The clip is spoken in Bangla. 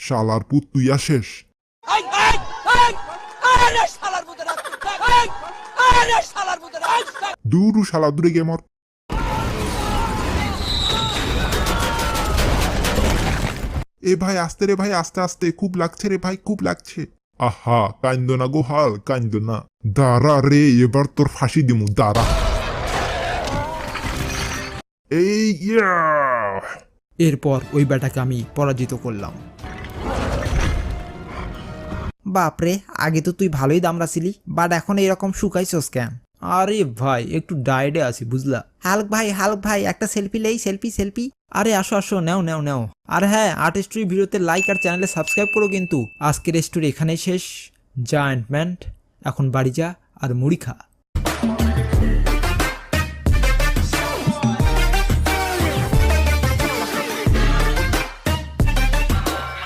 শালার পুত তুই আসেস। দূরু শালা দূরে গিয়ে মর। এ ভাই আস্তে রে ভাই, আস্তে আস্তে, খুব লাগছে রে ভাই, খুব লাগছে। আহা কান্দো না গো হাল, কান্দো না। দাঁড়া রে, এবার তোর ফাঁসি দিমু, দাঁড়া। এই ইয়া। এরপর ওই ব্যাটাকে আমি পরাজিত করলাম। বাপরে, আগে তো তুই ভালোই দামড়াছিলি, বাট এখন এরকম শুকাইছস কেন? আরে ভাই একটু ডায়েটে আছি বুঝলা। হালক ভাই একটা সেলফি লেই, সেলফি। আরে আসো আসো, নেও। আর হ্যাঁ, আর্ট স্টোরি ভিডিওতে লাইক আর চ্যানেলে সাবস্ক্রাইব করো কিন্তু। আজকের স্টোরি এখানেই শেষ। জায়ান্ট ম্যান, এখন বাড়ি যা আর মুড়ি খা।